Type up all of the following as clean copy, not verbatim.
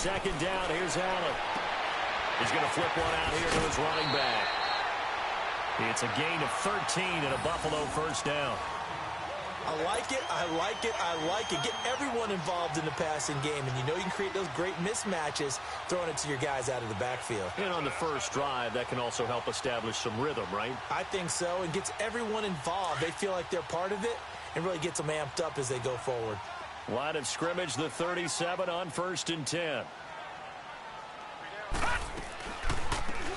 second down. Here's Allen. He's going to flip one out here to his running back. It's a gain of 13 and a Buffalo first down. I like it, I like it, I like it. Get everyone involved in the passing game, and you know you can create those great mismatches throwing it to your guys out of the backfield. And on the first drive, that can also help establish some rhythm, right? I think so, and gets everyone involved. They feel like they're part of it and really gets them amped up as they go forward. Line of scrimmage, the 37 on 1st and 10.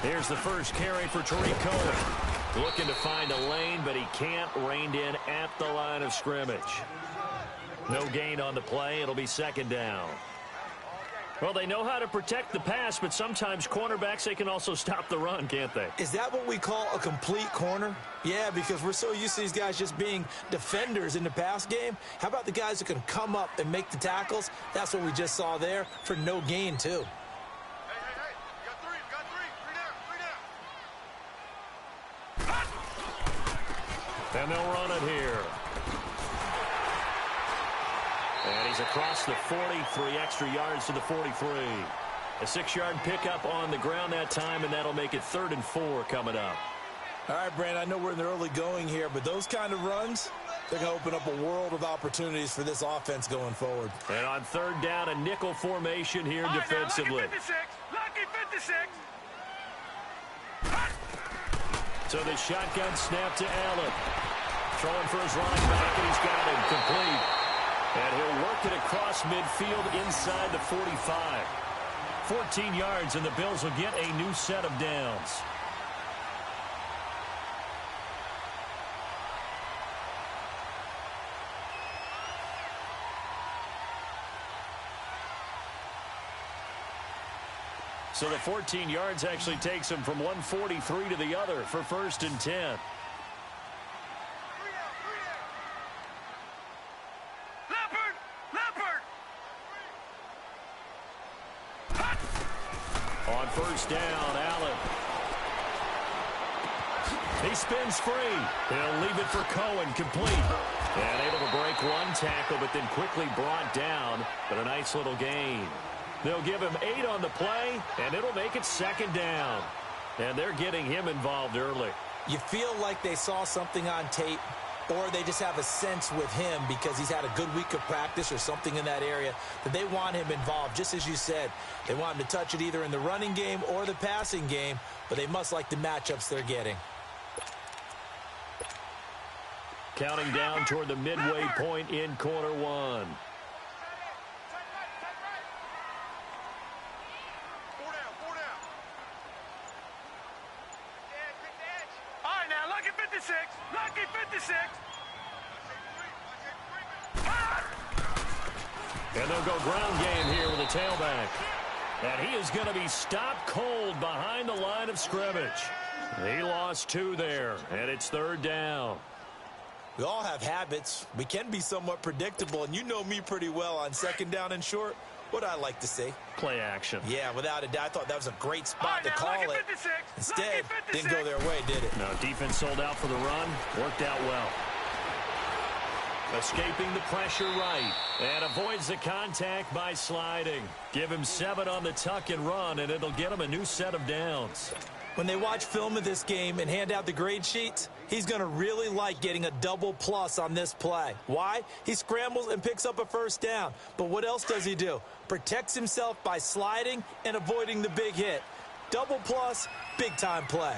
Here's the first carry for Tariq Cohen. Looking to find a lane, but he can't. Reined in at the line of scrimmage. No gain on the play. It'll be second down. Well, they know how to protect the pass, but sometimes cornerbacks, they can also stop the run, can't they? Is that what we call a complete corner? Yeah, because we're so used to these guys just being defenders in the pass game. How about the guys who can come up and make the tackles? That's what we just saw there for no gain, too. And they'll run it here. And he's across the 43 extra yards to the 43. A 6-yard pickup on the ground that time, and that'll make it 3rd and 4 coming up. All right, Brandon, I know we're in the early going here, but those kind of runs, they're going to open up a world of opportunities for this offense going forward. And on 3rd down, a nickel formation here defensively. Lucky 56. So the shotgun snap to Allen. Throwing for his running back, and he's got him complete. And he'll work it across midfield inside the 45. 14 yards, and the Bills will get a new set of downs. So the 14 yards actually takes him from 143 to the other for 1st and 10. On 1st down, Allen. He spins free. He'll leave it for Cohen, complete. And able to break one tackle, but then quickly brought down. But a nice little gain. They'll give him 8 on the play, and it'll make it 2nd down. And they're getting him involved early. You feel like they saw something on tape, or they just have a sense with him because he's had a good week of practice or something in that area that they want him involved. Just as you said, they want him to touch it either in the running game or the passing game, but they must like the matchups they're getting. Counting down toward the midway point in quarter one. Lucky 56. And they'll go ground game here with a tailback. And he is going to be stopped cold behind the line of scrimmage. He lost 2 there, and it's 3rd down. We all have habits. We can be somewhat predictable, and you know me pretty well on 2nd down and short. What I like to see. Play action. Yeah, without a doubt. I thought that was a great spot to call it. Instead, didn't go their way, did it? No, defense sold out for the run. Worked out well. Escaping the pressure right. And avoids the contact by sliding. Give him 7 on the tuck and run, and it'll get him a new set of downs. When they watch film of this game and hand out the grade sheets, he's going to really like getting a double plus on this play. Why? He scrambles and picks up a 1st down. But what else does he do? Protects himself by sliding and avoiding the big hit. Double plus, big-time play.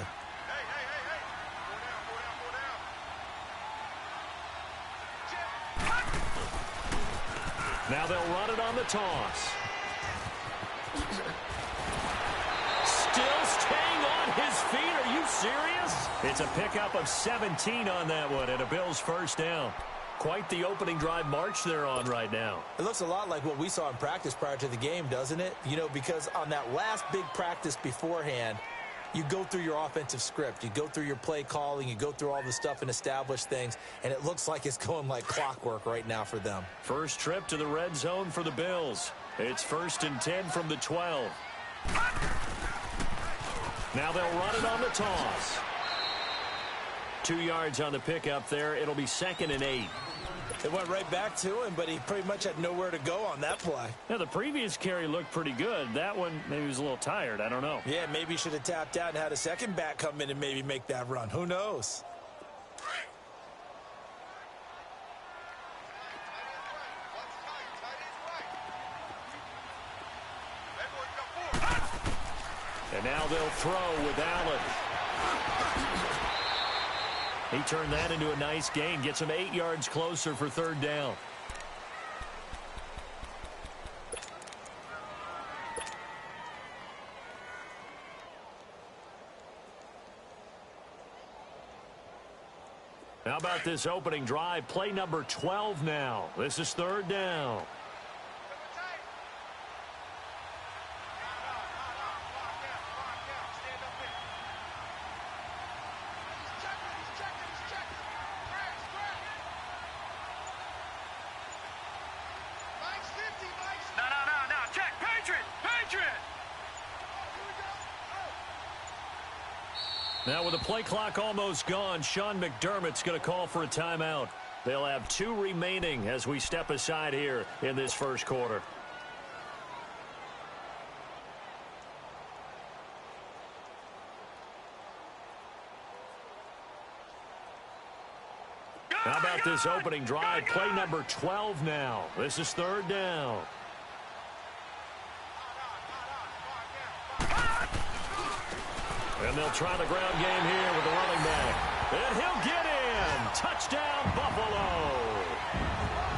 Now they'll run it on the toss. Still staying on his feet. Are you serious? It's a pickup of 17 on that one and a Bills 1st down. Quite the opening drive march they're on right now. It looks a lot like what we saw in practice prior to the game, doesn't it? You know, because on that last big practice beforehand, you go through your offensive script. You go through your play calling. You go through all the stuff and establish things. And it looks like it's going like clockwork right now for them. First trip to the red zone for the Bills. It's 1st and 10 from the 12. Now they'll run it on the toss. 2 yards on the pickup there. It'll be 2nd and 8. It went right back to him, but he pretty much had nowhere to go on that play. Now, the previous carry looked pretty good. That one, maybe he was a little tired. I don't know. Yeah, maybe he should have tapped out and had a second back come in and maybe make that run. Who knows? And now they'll throw with Allen. He turned that into a nice gain. Gets him 8 yards closer for third down. How about this opening drive? Play number 12 now. This is third down. Now with the play clock almost gone, Sean McDermott's going to call for a timeout. They'll have 2 remaining as we step aside here in this first quarter. How about this opening drive? Play number 12 now. This is third down. And they'll try the ground game here with the running back. And he'll get in. Touchdown, Buffalo.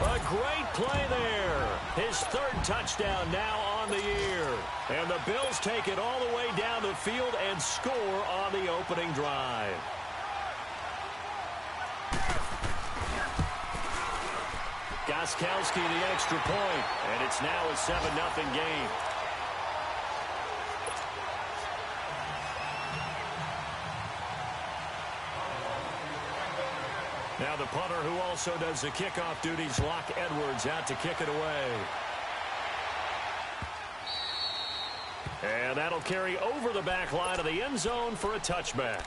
A great play there. His 3rd touchdown now on the year. And the Bills take it all the way down the field and score on the opening drive. Gostkowski the extra point. And it's now a 7-0 game. Now the punter who also does the kickoff duties, Locke Edwards, out to kick it away. And that'll carry over the back line of the end zone for a touchback.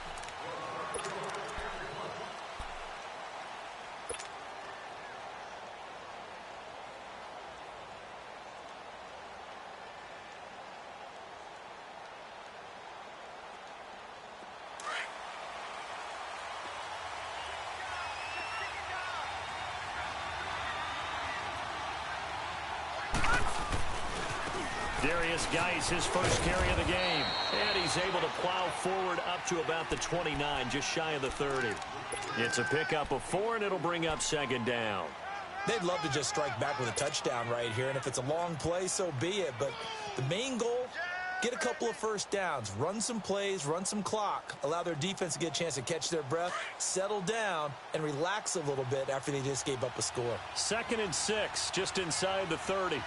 Darius Geis, his first carry of the game. And he's able to plow forward up to about the 29, just shy of the 30. It's a pickup of 4, and it'll bring up second down. They'd love to just strike back with a touchdown right here, and if it's a long play, so be it. But the main goal, get a couple of first downs, run some plays, run some clock, allow their defense to get a chance to catch their breath, settle down, and relax a little bit after they just gave up a score. 2nd and 6, just inside the 30.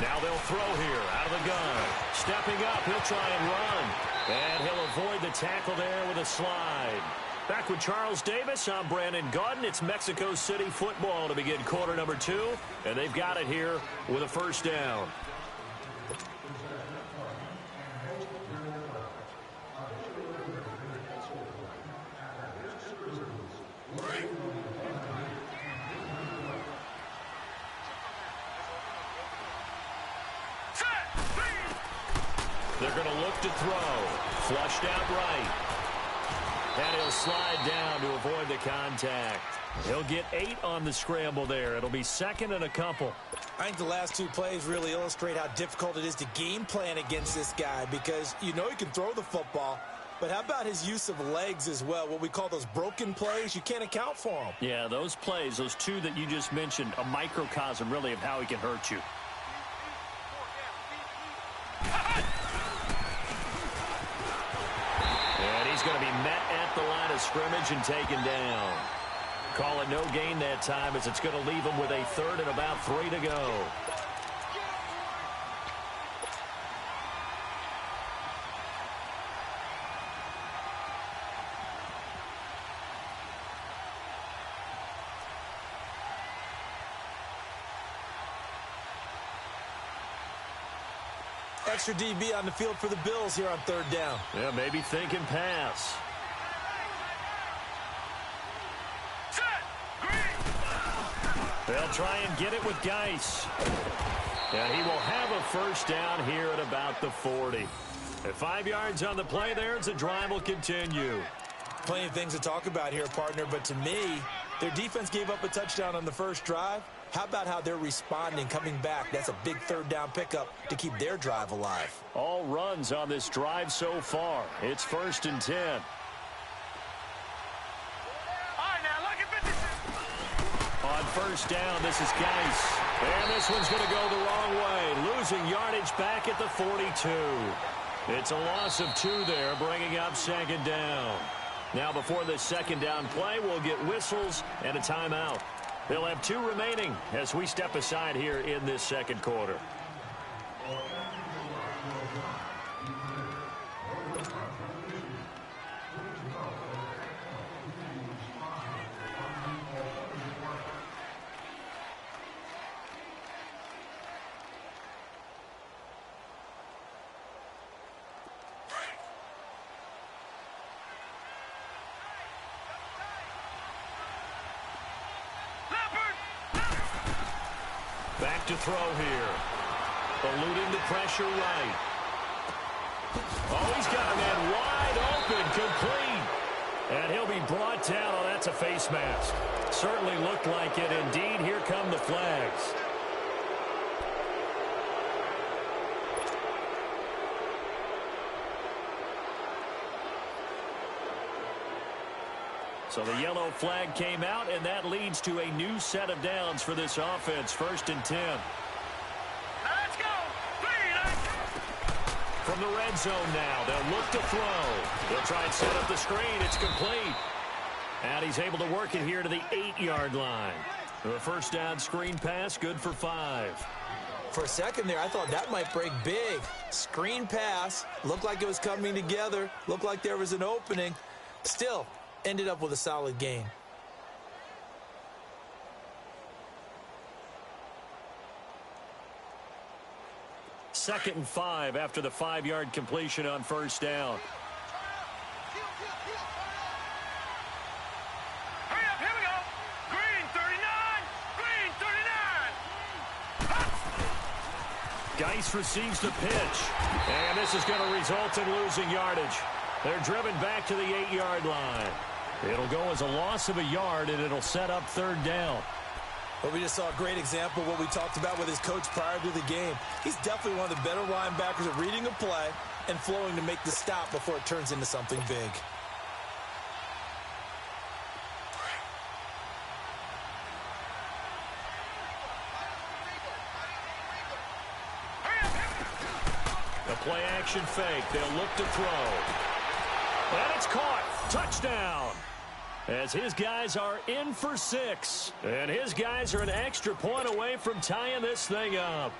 Now they'll throw here out of the gun. Stepping up, he'll try and run. And he'll avoid the tackle there with a slide. Back with Charles Davis, I'm Brandon Gaudin. It's Mexico City football to begin quarter number 2. And they've got it here with a first down. They're going to look to throw. Flushed out right. And he'll slide down to avoid the contact. He'll get 8 on the scramble there. It'll be 2nd and a couple. I think the last 2 plays really illustrate how difficult it is to game plan against this guy because you know he can throw the football, but how about his use of legs as well? What we call those broken plays, you can't account for them. Yeah, those plays, those 2 that you just mentioned, a microcosm really of how he can hurt you. He's going to be met at the line of scrimmage and taken down. Call it no gain that time as it's going to leave him with a 3rd and about 3 to go. Extra DB on the field for the Bills here on 3rd down. Yeah, maybe thinking pass. Set. Green. They'll try and get it with Geis. And he will have a first down here at about the 40. At 5 yards on the play there, the drive will continue. Plenty of things to talk about here, partner, but to me, their defense gave up a touchdown on the first drive. How about how they're responding, coming back? That's a big third down pickup to keep their drive alive. All runs on this drive so far. It's 1st and 10. On first down, this is Geis. And this one's going to go the wrong way. Losing yardage back at the 42. It's a loss of 2 there, bringing up 2nd down. Now before the 2nd down play, we'll get whistles and a timeout. They'll have 2 remaining as we step aside here in this 2nd quarter. Back to throw here. Eluding the pressure right. Oh, he's got a man wide open, complete. And he'll be brought down. Oh, that's a face mask. Certainly looked like it. Indeed, here come the flags. So the yellow flag came out, and that leads to a new set of downs for this offense. 1st and 10. Let's go. From the red zone now, they'll look to throw. They'll try and set up the screen. It's complete. And he's able to work it here to the 8-yard line. The first down screen pass, good for 5. For a second there, I thought that might break big. Screen pass. Looked like it was coming together. Looked like there was an opening. Still, ended up with a solid gain. Second and 5 after the 5-yard completion on first down. Hurry up, here we go. Green 39. Green 39. Geis receives the pitch. And this is going to result in losing yardage. They're driven back to the 8-yard line. It'll go as a loss of a yard, and it'll set up 3rd down. Well, we just saw a great example of what we talked about with his coach prior to the game. He's definitely one of the better linebackers at reading a play and flowing to make the stop before it turns into something big. The play action fake. They'll look to throw. And it's caught. Touchdown. As his guys are in for 6. And his guys are an extra point away from tying this thing up.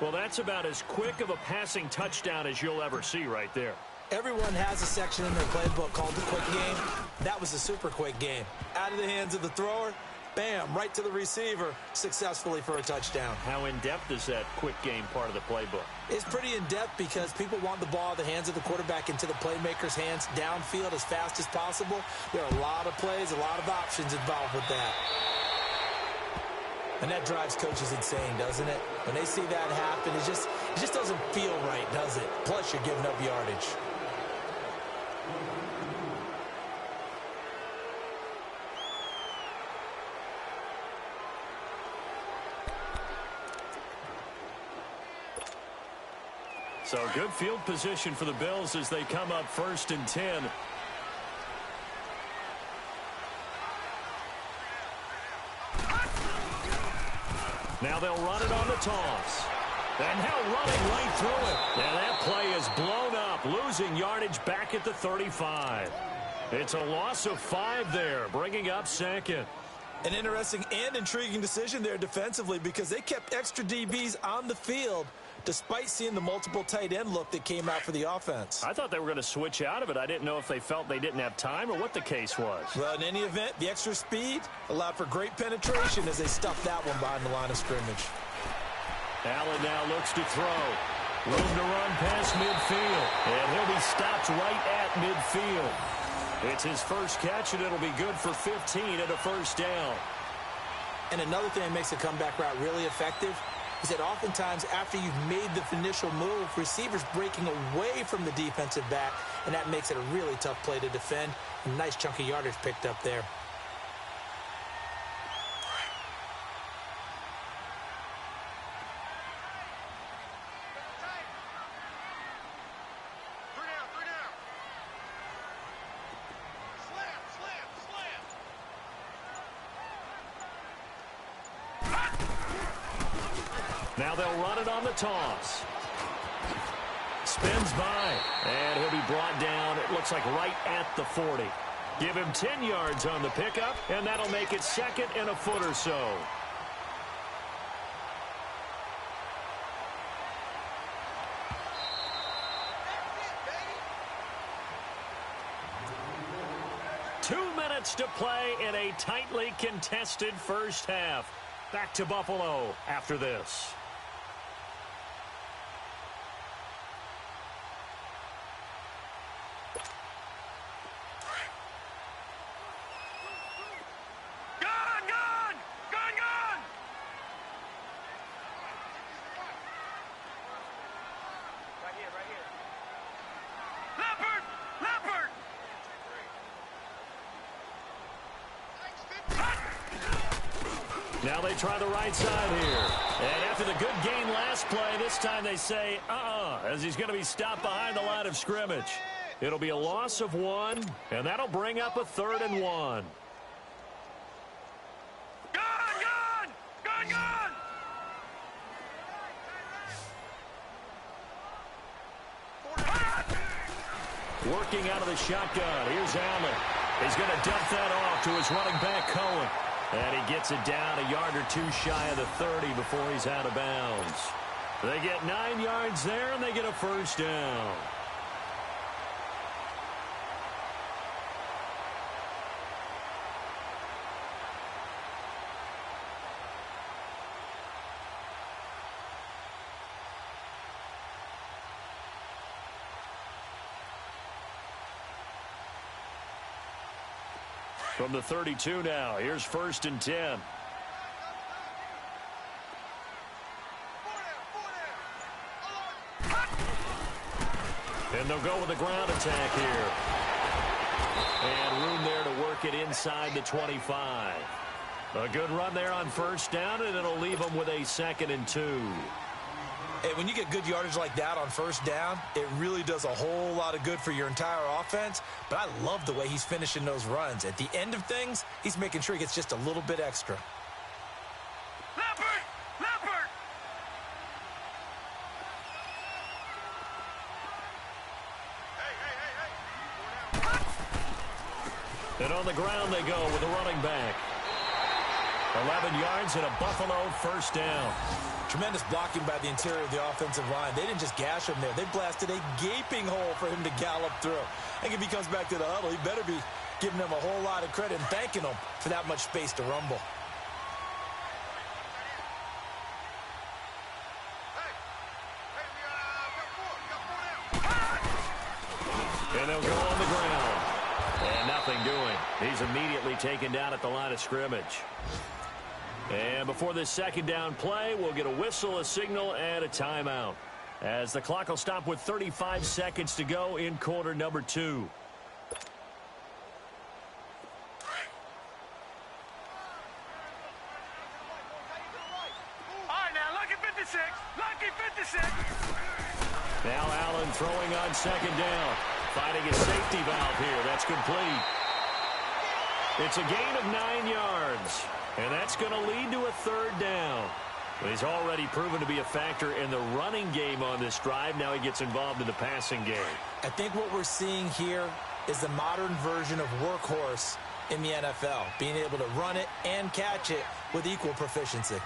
Well, that's about as quick of a passing touchdown as you'll ever see right there. Everyone has a section in their playbook called the quick game. That was a super quick game. Out of the hands of the thrower, bam, right to the receiver, successfully for a touchdown. How in-depth is that quick game part of the playbook? It's pretty in-depth because people want the ball in the hands of the quarterback into the playmaker's hands downfield as fast as possible. There are a lot of plays, a lot of options involved with that. And that drives coaches insane, doesn't it? When they see that happen, it just doesn't feel right, does it? Plus, you're giving up yardage. So good field position for the Bills as they come up 1st and 10. Now they'll run it on the toss. And now running right through it. And that play is blown up, losing yardage back at the 35. It's a loss of 5 there, bringing up 2nd. An interesting and intriguing decision there defensively because they kept extra DBs on the field despite seeing the multiple tight end look that came out for the offense. I thought they were going to switch out of it. I didn't know if they felt they didn't have time or what the case was. Well, in any event, the extra speed allowed for great penetration as they stuffed that one behind the line of scrimmage. Allen now looks to throw. Room to run past midfield. And he'll be stopped right at midfield. It's his first catch, and it'll be good for 15 and a first down. And another thing that makes a comeback route really effective is that oftentimes after you've made the initial move, receivers breaking away from the defensive back, and that makes it a really tough play to defend. A nice chunk of yardage picked up there. Now they'll run it on the toss. Spins by, and he'll be brought down, it looks like right at the 40. Give him 10 yards on the pickup, and that'll make it second and a foot or so. To play in a tightly contested first half. Back to Buffalo after this. Now they try the right side here. And after the good gain last play, this time they say, as he's going to be stopped behind the line of scrimmage. It'll be a loss of 1, and that'll bring up a 3rd and 1. Working out of the shotgun. Here's Allen. He's going to dump that off to his running back, Cohen. And he gets it down a yard or two shy of the 30 before he's out of bounds. They get 9 yards there, and they get a first down. From the 32 now, here's 1st and 10. And they'll go with the ground attack here. And room there to work it inside the 25. A good run there on 1st down, and it'll leave them with a 2nd and 2. Hey, when you get good yardage like that on 1st down, it really does a whole lot of good for your entire offense. But I love the way he's finishing those runs. At the end of things, he's making sure he gets just a little bit extra. Leopard! And on the ground they go with a running back. 11 yards and a Buffalo 1st down. Tremendous blocking by the interior of the offensive line. They didn't just gash him there. They blasted a gaping hole for him to gallop through. I think if he comes back to the huddle, he better be giving them a whole lot of credit and thanking them for that much space to rumble. And they'll go on the ground. And nothing doing. He's immediately taken down at the line of scrimmage. And before this 2nd down play, we'll get a whistle, a signal, and a timeout. As the clock will stop with 35 seconds to go in quarter number 2. All right, now, lucky 56. Lucky 56. Now Allen throwing on 2nd down. Finding a safety valve here. That's complete. It's a gain of 9 yards. And that's going to lead to a 3rd down. But he's already proven to be a factor in the running game on this drive. Now he gets involved in the passing game. I think what we're seeing here is the modern version of workhorse in the NFL, being able to run it and catch it with equal proficiency.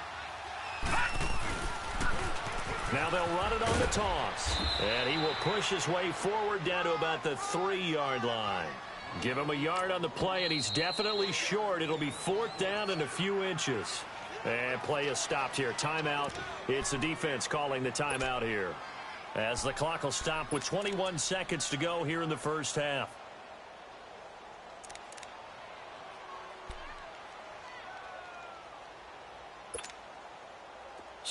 Now they'll run it on the toss. And he will push his way forward down to about the 3-yard line. Give him a yard on the play, and he's definitely short. It'll be 4th down and a few inches. And play is stopped here. Timeout. It's the defense calling the timeout here. As the clock will stop with 21 seconds to go here in the first half.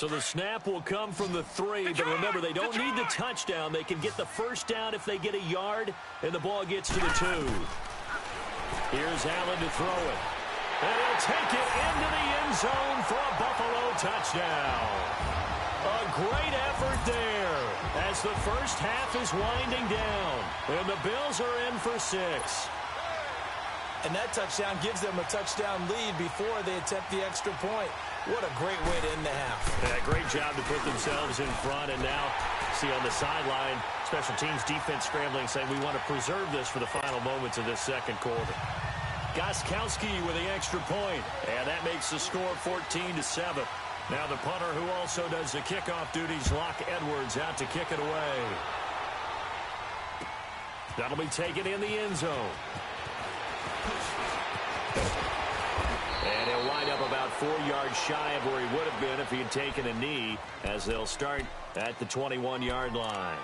So the snap will come from the 3, but remember, they don't need the touchdown. They can get the first down if they get a yard, and the ball gets to the 2. Here's Allen to throw it. And he'll take it into the end zone for a Buffalo touchdown. A great effort there as the first half is winding down. And the Bills are in for 6. And that touchdown gives them a touchdown lead before they attempt the extra point. What a great way to end the half. Yeah, great job to put themselves in front. And now, see on the sideline, special teams defense scrambling, saying we want to preserve this for the final moments of this second quarter. Gostkowski with the extra point. And that makes the score 14-7. Now the punter, who also does the kickoff duties, Locke Edwards, out to kick it away. That'll be taken in the end zone. And he'll wind up about 4 yards shy of where he would have been if he had taken a knee, as they'll start at the 21-yard line.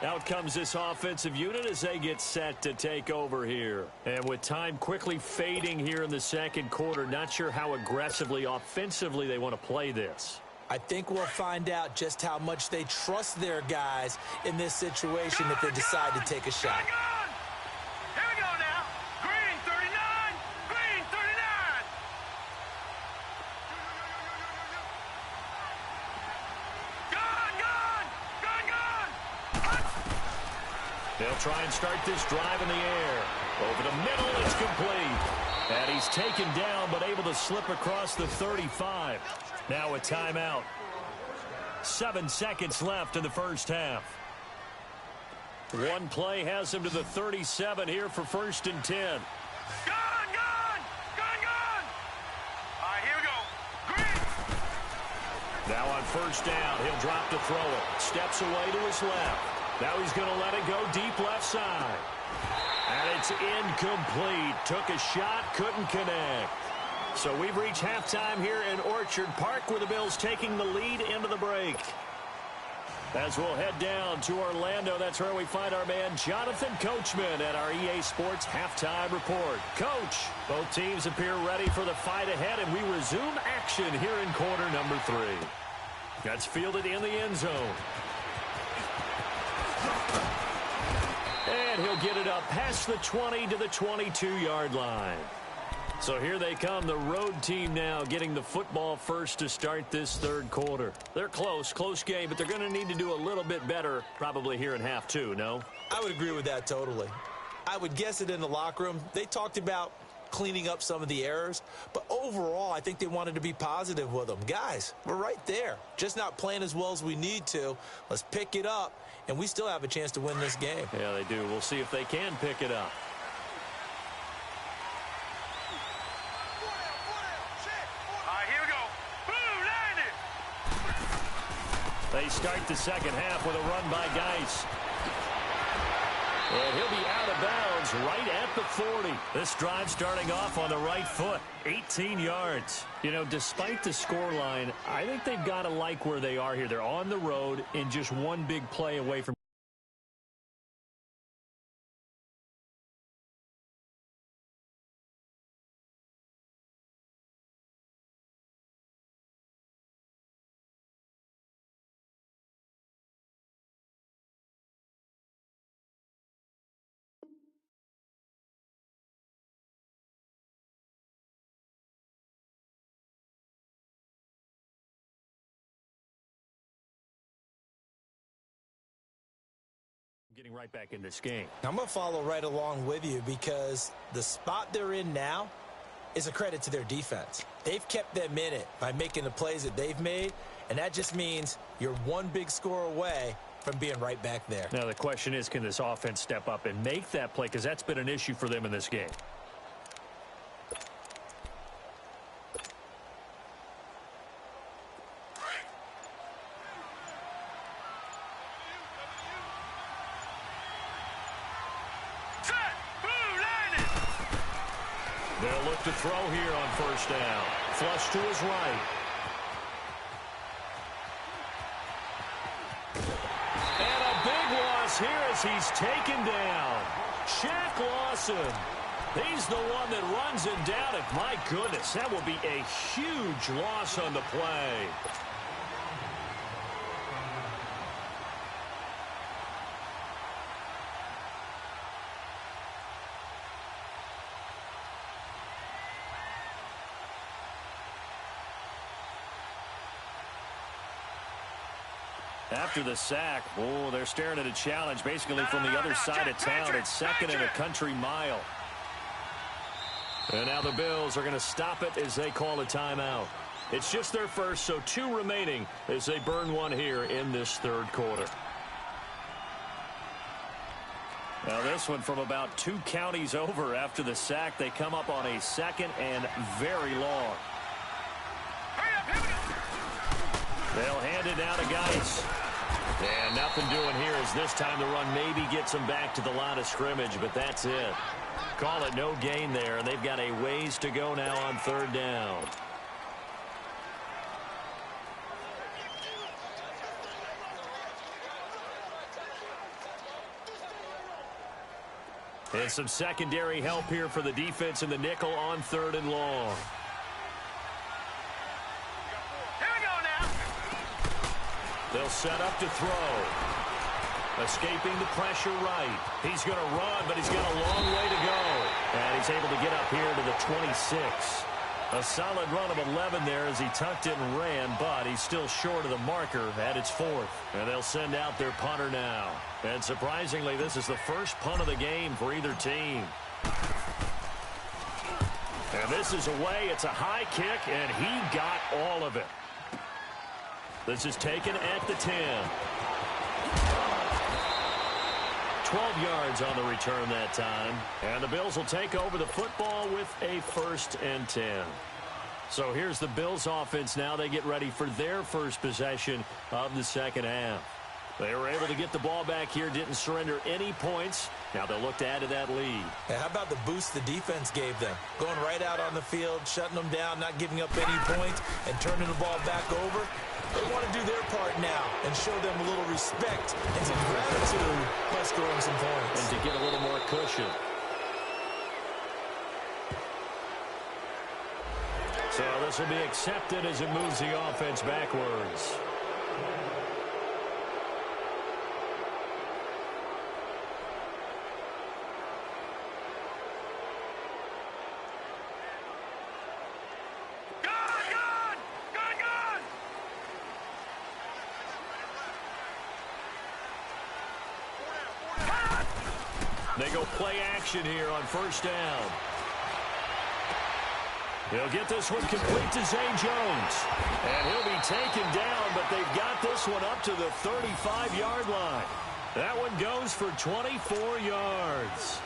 Out comes this offensive unit as they get set to take over here. And with time quickly fading here in the second quarter, not sure how aggressively, offensively they want to play this. I think we'll find out just how much they trust their guys in this situation if they decide to take a shot. Here we go now. Green 39. Green 39. Gun. They'll try and start this drive in the air. Over the middle, it's complete. And he's taken down, but able to slip across the 35. Now a timeout. 7 seconds left in the first half. One play has him to the 37 here for 1st and 10. Gun. All right, here we go. Green. Now on 1st down, he'll drop to throw it. Steps away to his left. Now he's going to let it go deep left side. And it's incomplete. Took a shot, couldn't connect. So we've reached halftime here in Orchard Park, with the Bills taking the lead into the break. As we'll head down to Orlando, that's where we find our man Jonathan Coachman at our EA Sports Halftime Report. Coach, both teams appear ready for the fight ahead, and we resume action here in quarter number 3. That's fielded in the end zone. And he'll get it up past the 20 to the 22-yard line. So here they come, the road team now getting the football first to start this third quarter. They're close game, but they're going to need to do a little bit better probably here in half 2, no? I would agree with that totally. I would guess it in the locker room. They talked about cleaning up some of the errors, but overall I think they wanted to be positive with them. Guys, we're right there. Just not playing as well as we need to. Let's pick it up, and we still have a chance to win this game. Yeah, they do. We'll see if they can pick it up. They start the second half with a run by Geis. And he'll be out of bounds right at the 40. This drive starting off on the right foot. 18 yards. You know, despite the scoreline, I think they've got to like where they are here. They're on the road and just one big play away from getting right back in this game. I'm going to follow right along with you because the spot they're in now is a credit to their defense. They've kept them in it by making the plays that they've made, and that just means you're one big score away from being right back there. Now the question is, can this offense step up and make that play? Because that's been an issue for them in this game. They'll look to throw here on 1st down. Flush to his right. And a big loss here as he's taken down. Shaq Lawson. He's the one that runs him down. And my goodness, that will be a huge loss on the play. After the sack, oh, they're staring at a challenge basically from the other side of town. It's second and a country mile. And now the Bills are going to stop it as they call a timeout. It's just their first, so 2 remaining as they burn one here in this third quarter. Now this one from about 2 counties over after the sack. They come up on a second and very long. They'll hand it down to Geis. And nothing doing here as this time the run maybe gets them back to the line of scrimmage, but that's it. Call it no gain there, and they've got a ways to go now on third down. And some secondary help here for the defense in the nickel on third and long. Here we go now. They'll set up to throw. Escaping the pressure right. He's going to run, but he's got a long way to go. And he's able to get up here to the 26. A solid run of 11 there as he tucked it and ran, but he's still short of the marker at its 4th. And they'll send out their punter now. And surprisingly, this is the first punt of the game for either team. And this is away. It's a high kick, and he got all of it. This is taken at the 10. 12 yards on the return that time. And the Bills will take over the football with a 1st and 10. So here's the Bills offense now. They get ready for their first possession of the second half. They were able to get the ball back here, didn't surrender any points. Now they'll look to add to that lead. Hey, how about the boost the defense gave them? Going right out on the field, shutting them down, not giving up any points, and turning the ball back over. They want to do their part now and show them a little respect and some gratitude by scoring some points. And to get a little more cushion. So this will be accepted as it moves the offense backwards. They go play action here on first down. He'll get this one complete to Zay Jones. And he'll be taken down, but they've got this one up to the 35-yard line. That one goes for 24 yards.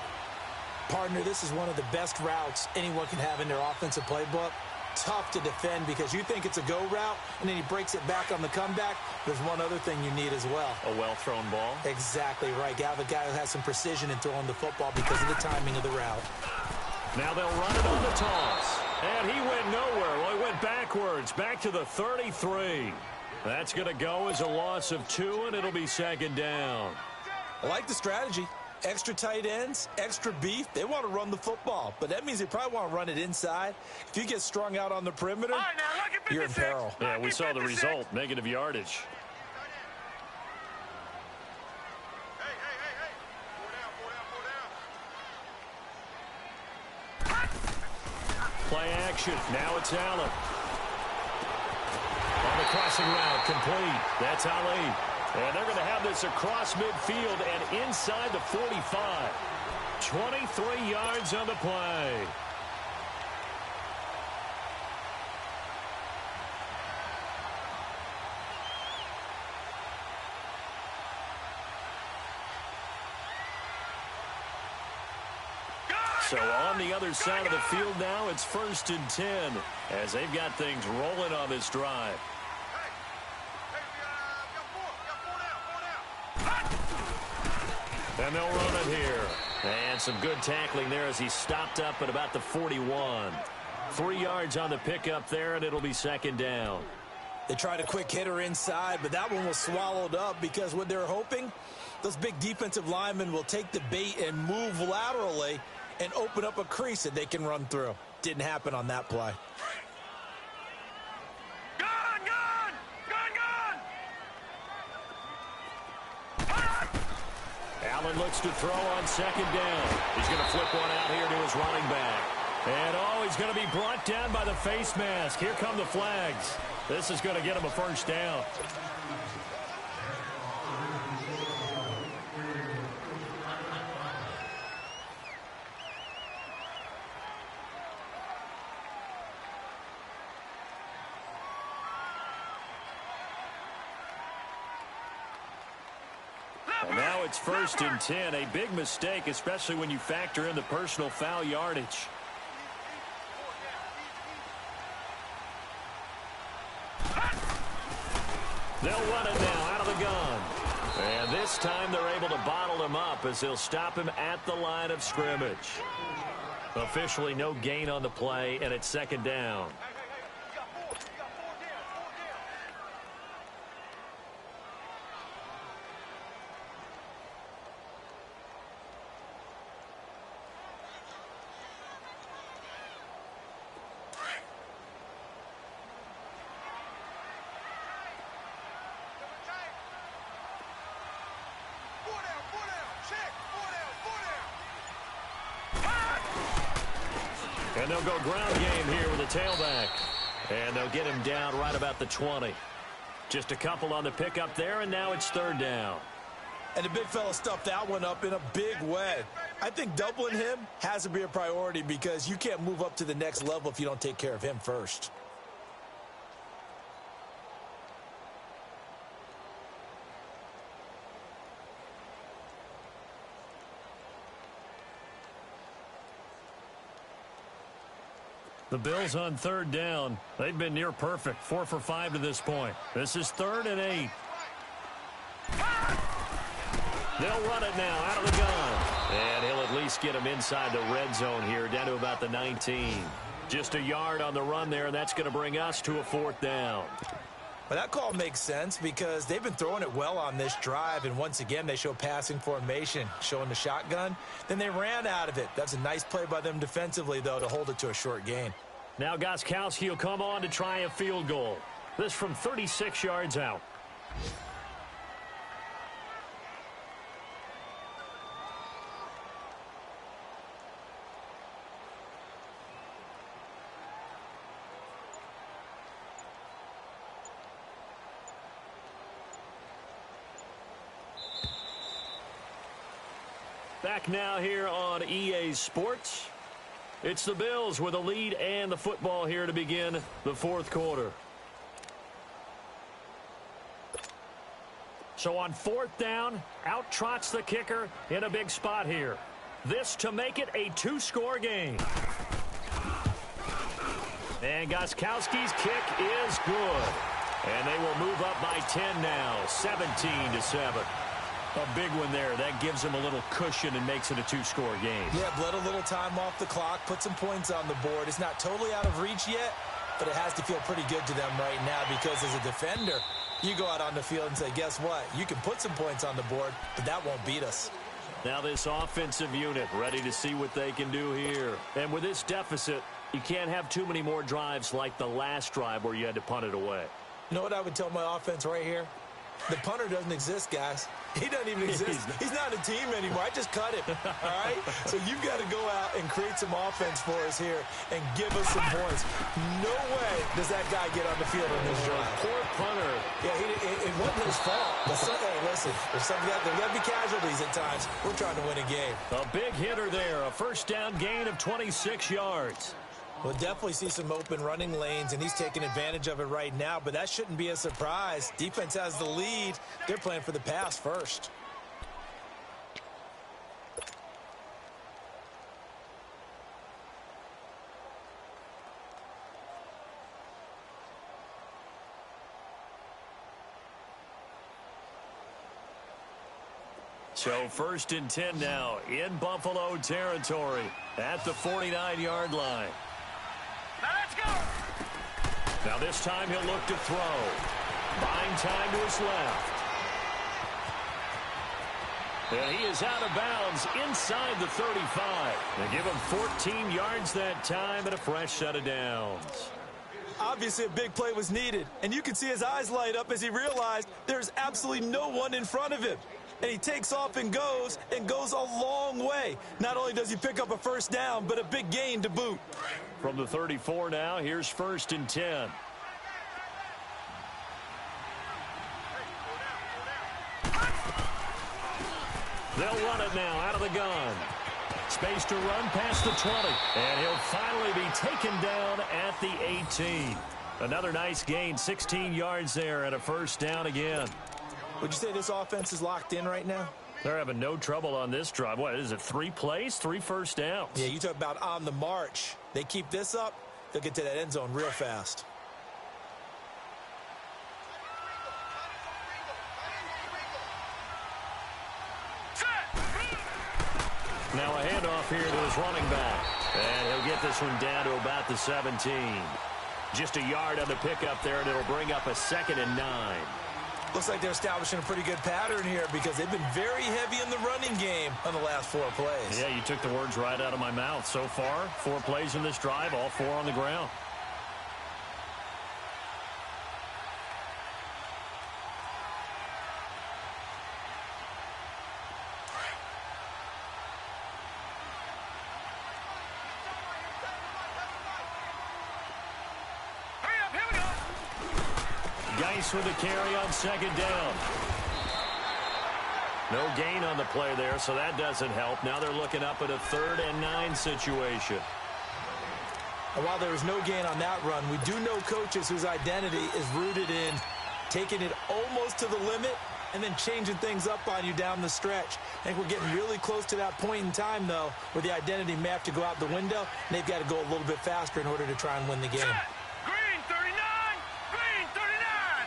Partner, this is one of the best routes anyone can have in their offensive playbook. Tough to defend because you think it's a go route, and then he breaks it back on the comeback. There's one other thing you need as well. A well-thrown ball. Exactly right. You have a guy who has some precision in throwing the football because of the timing of the route. Now they'll run it on the toss. And he went nowhere. Well, he went backwards, back to the 33. That's going to go as a loss of 2, and it'll be second down. I like the strategy. Extra tight ends, extra beef. They want to run the football, but that means they probably want to run it inside. If you get strung out on the perimeter, All right, now, look at you're in 56. peril. Yeah, we saw the result, negative yardage. Play action. Now it's Allen. On the crossing route, complete. That's Ali. And they're going to have this across midfield and inside the 45. 23 yards on the play. So on the other side of the field now, it's 1st and 10 as they've got things rolling on this drive. And they'll run it here. And some good tackling there as he stopped up at about the 41. 3 yards on the pickup there, and it'll be second down. They tried a quick hitter inside, but that one was swallowed up because what they're hoping, those big defensive linemen will take the bait and move laterally and open up a crease that they can run through. Didn't happen on that play. Allen looks to throw on second down. He's going to flip one out here to his running back. And, he's going to be brought down by the face mask. Here come the flags. This is going to get him a first down. now it's 1st and 10. A big mistake, especially when you factor in the personal foul yardage. They'll run it now out of the gun. And this time they're able to bottle him up as they'll stop him at the line of scrimmage. Officially no gain on the play, and it's 2nd down. And they'll go ground game here with a tailback. And they'll get him down right about the 20. Just a couple on the pickup there, and now it's 3rd down. And the big fella stuffed that one up in a big way. I think doubling him has to be a priority because you can't move up to the next level if you don't take care of him first. The Bills on 3rd down. They've been near perfect, 4 for 5 to this point. This is 3rd and 8. They'll run it now out of the gun. And he'll at least get him inside the red zone here, down to about the 19. Just a yard on the run there, and that's going to bring us to a 4th down. But that call makes sense because they've been throwing it well on this drive, and once again they show passing formation, showing the shotgun. Then they ran out of it. That's a nice play by them defensively, though, to hold it to a short gain. Now Gostkowski will come on to try a field goal. This from 36 yards out. Back now here on EA Sports. It's the Bills with a lead and the football here to begin the 4th quarter. So on 4th down, out trots the kicker in a big spot here. This to make it a 2-score game. And Gostkowski's kick is good. And they will move up by 10 now, 17-7. A big one there. That gives them a little cushion and makes it a 2-score game. Yeah, bled a little time off the clock, put some points on the board. It's not totally out of reach yet, but it has to feel pretty good to them right now because as a defender, you go out on the field and say, guess what? You can put some points on the board, but that won't beat us. Now this offensive unit ready to see what they can do here. And with this deficit, you can't have too many more drives like the last drive where you had to punt it away. You know what I would tell my offense right here? The punter doesn't exist, guys. He doesn't even exist. He's not a team anymore. I just cut him, all right? So you've got to go out and create some offense for us here and give us some points. No way does that guy get on the field on this drive. Poor punter. Yeah, it wasn't his fault. But hey, listen, there's got to be casualties at times. We're trying to win a game. A big hitter there, a 1st down gain of 26 yards. We'll definitely see some open running lanes, and he's taking advantage of it right now, but that shouldn't be a surprise. Defense has the lead. They're playing for the pass first. So 1st and 10 now in Buffalo territory at the 49-yard line. Now let's go. Now this time he'll look to throw. Buying time to his left. And he is out of bounds inside the 35. They give him 14 yards that time and a fresh set of downs. Obviously, a big play was needed, and you can see his eyes light up as he realized there's absolutely no one in front of him. And he takes off and goes a long way. Not only does he pick up a 1st down, but a big gain to boot. From the 34 now, here's 1st and 10. They'll run it now out of the gun. Space to run past the 20. And he'll finally be taken down at the 18. Another nice gain, 16 yards there and a 1st down again. Would you say this offense is locked in right now? They're having no trouble on this drive. What is it, 3 plays, 3 first downs? Yeah, you talk about on the march. They keep this up, they'll get to that end zone real fast. Now a handoff here to his running back. And he'll get this one down to about the 17. Just a yard on the pickup there, and it'll bring up a 2nd and 9. Looks like they're establishing a pretty good pattern here because they've been very heavy in the running game on the last 4 plays. Yeah, you took the words right out of my mouth. So far, 4 plays in this drive, all 4 on the ground. Geis with a carry on 2nd down. No gain on the play there, so that doesn't help. Now they're looking up at a 3rd and 9 situation. And while there was no gain on that run, we do know coaches whose identity is rooted in taking it almost to the limit and then changing things up on you down the stretch. I think we're getting really close to that point in time, though, where the identity may have to go out the window, and they've got to go a little bit faster in order to try and win the game. Green 39! Green 39!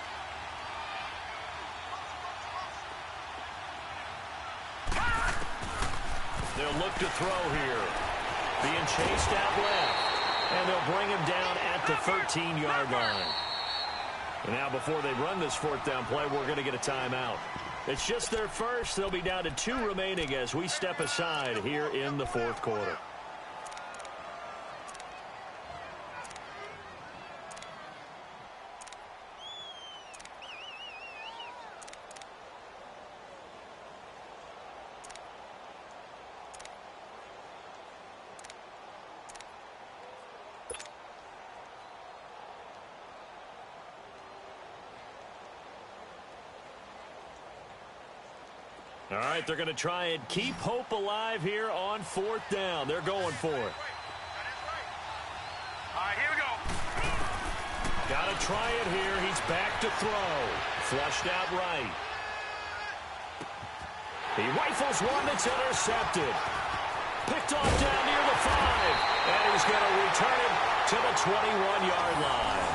They'll look to throw here. Being chased out left. And they'll bring him down at the 13-yard line. And now before they run this 4th down play, we're going to get a timeout. It's just their first. They'll be down to 2 remaining as we step aside here in the 4th quarter. All right, they're going to try and keep hope alive here on 4th down. They're going for it. All right, here we go. Got to try it here. He's back to throw. Flushed out right. He rifles one that's intercepted. Picked off down near the 5. And he's going to return it to the 21-yard line.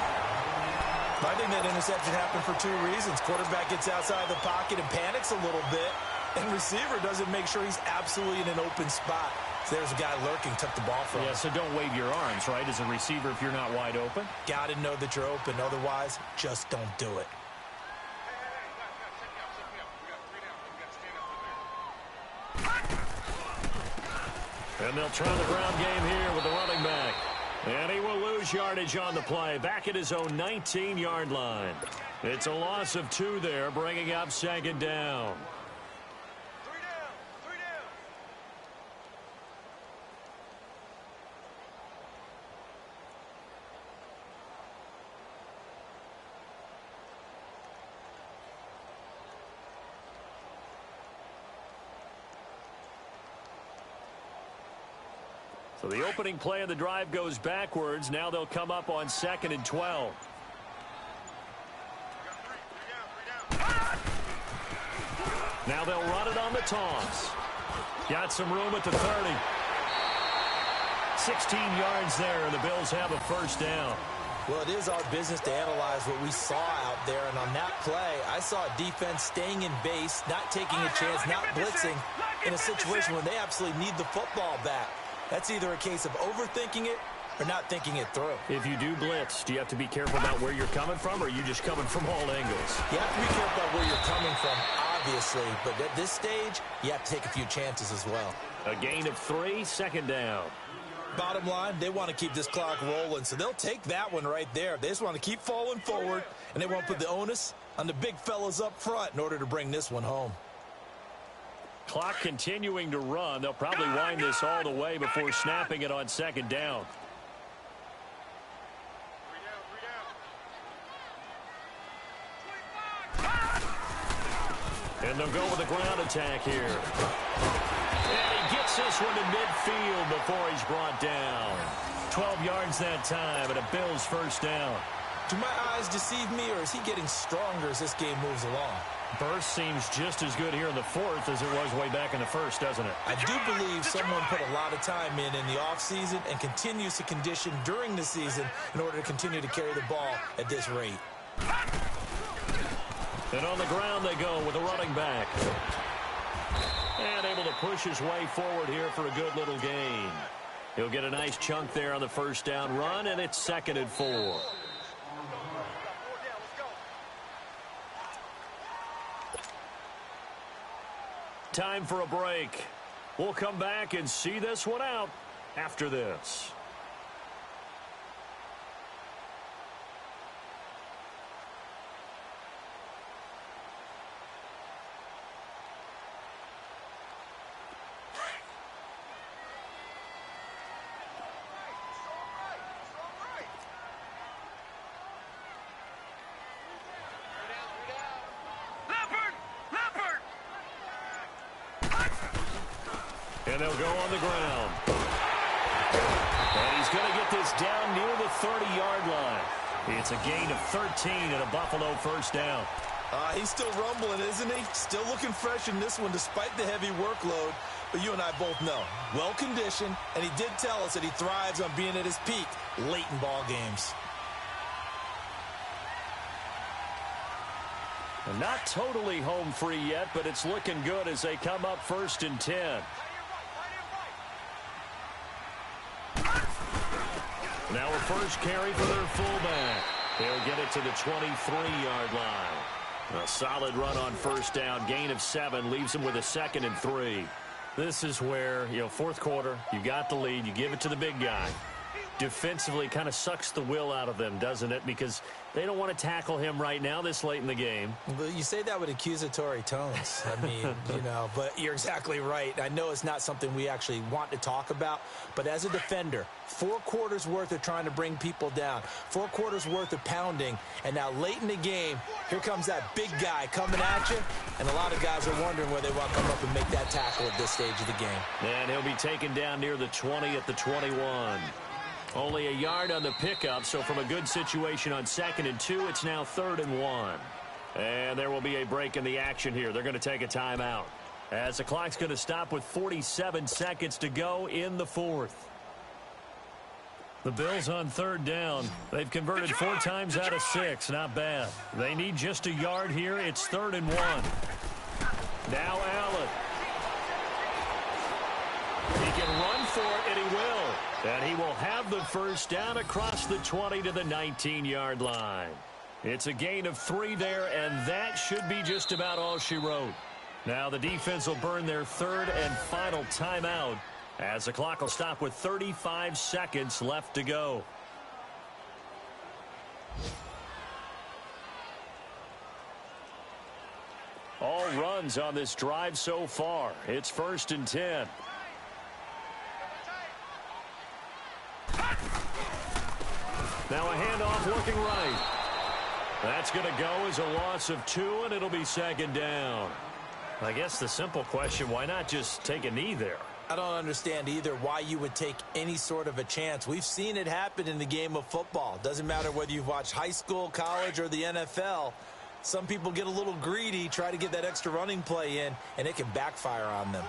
I think that interception happened for 2 reasons. Quarterback gets outside the pocket and panics a little bit, and receiver doesn't make sure he's absolutely in an open spot. So there's a guy lurking, took the ball from him. Yeah, so don't wave your arms, right, as a receiver if you're not wide open. Got to know that you're open. Otherwise, just don't do it. And they'll try the ground game here with the running back. And he will lose yardage on the play. Back at his own 19-yard line. It's a loss of 2 there, bringing up 2nd down. 3 down. 3 down. So the opening play of the drive goes backwards. Now they'll come up on 2nd and 12. Now they'll run it on the toss. Got some room at the 30. 16 yards there, and the Bills have a 1st down. Well, it is our business to analyze what we saw out there, and on that play, I saw a defense staying in base, not taking a chance, not blitzing in a situation when they absolutely need the football back. That's either a case of overthinking it or not thinking it through. If you do blitz, do you have to be careful about where you're coming from, or are you just coming from all angles? You have to be careful about where you're coming from, obviously, but at this stage, you have to take a few chances as well. A gain of 3, 2nd down. Bottom line, they want to keep this clock rolling, so they'll take that one right there. They just want to keep falling forward, and they want to put the onus on the big fellas up front in order to bring this one home. Clock continuing to run. They'll probably wind this all the way before snapping it on 2nd down. 3 down. And they'll go with a ground attack here. And he gets this one to midfield before he's brought down. 12 yards that time, and a Bills 1st down. Do my eyes deceive me, or is he getting stronger as this game moves along? Burst seems just as good here in the fourth as it was way back in the first, doesn't it? I do believe someone put a lot of time in the offseason and continues to condition during the season in order to continue to carry the ball at this rate. And on the ground they go with a running back. And able to push his way forward here for a good little gain. He'll get a nice chunk there on the first down run, and it's 2nd and 4. Time for a break. We'll come back and see this one out after this. And they'll go on the ground. And he's going to get this down near the 30-yard line. It's a gain of 13 and a Buffalo first down. He's still rumbling, isn't he? Still looking fresh in this one despite the heavy workload. But you and I both know, well-conditioned, and he did tell us that he thrives on being at his peak late in ball games. Not totally home free yet, but it's looking good as they come up 1st and 10. Now a first carry for their fullback. They'll get it to the 23-yard line. A solid run on first down. Gain of 7 leaves them with a 2nd and 3. This is where, fourth quarter, you got the lead. You give it to the big guy. Defensively kind of sucks the will out of them, doesn't it? Because they don't want to tackle him right now this late in the game. But you say that with accusatory tones. I mean, but you're exactly right. I know it's not something we actually want to talk about, but as a defender, 4 quarters worth of trying to bring people down, 4 quarters worth of pounding, and now late in the game, here comes that big guy coming at you, and a lot of guys are wondering where they want to come up and make that tackle at this stage of the game. And he'll be taken down near the 20 at the 21. Only a yard on the pickup, so from a good situation on 2nd and 2, it's now 3rd and 1. And there will be a break in the action here. They're going to take a timeout, as the clock's going to stop with 47 seconds to go in the fourth. The Bills on 3rd down. They've converted 4 times out of 6. Not bad. They need just a yard here. It's 3rd and 1. Now Allen. He can run for it, and he will. And he will have the first down across the 20 to the 19-yard line. It's a gain of 3 there, and that should be just about all she wrote. Now the defense will burn their 3rd and final timeout, as the clock will stop with 35 seconds left to go. All runs on this drive so far. It's 1st and 10. Now a handoff looking right. That's going to go as a loss of 2, and it'll be 2nd down. I guess the simple question, why not just take a knee there? I don't understand either why you would take any sort of a chance. We've seen it happen in the game of football. Doesn't matter whether you've watched high school, college, or the NFL. Some people get a little greedy, try to get that extra running play in, and it can backfire on them.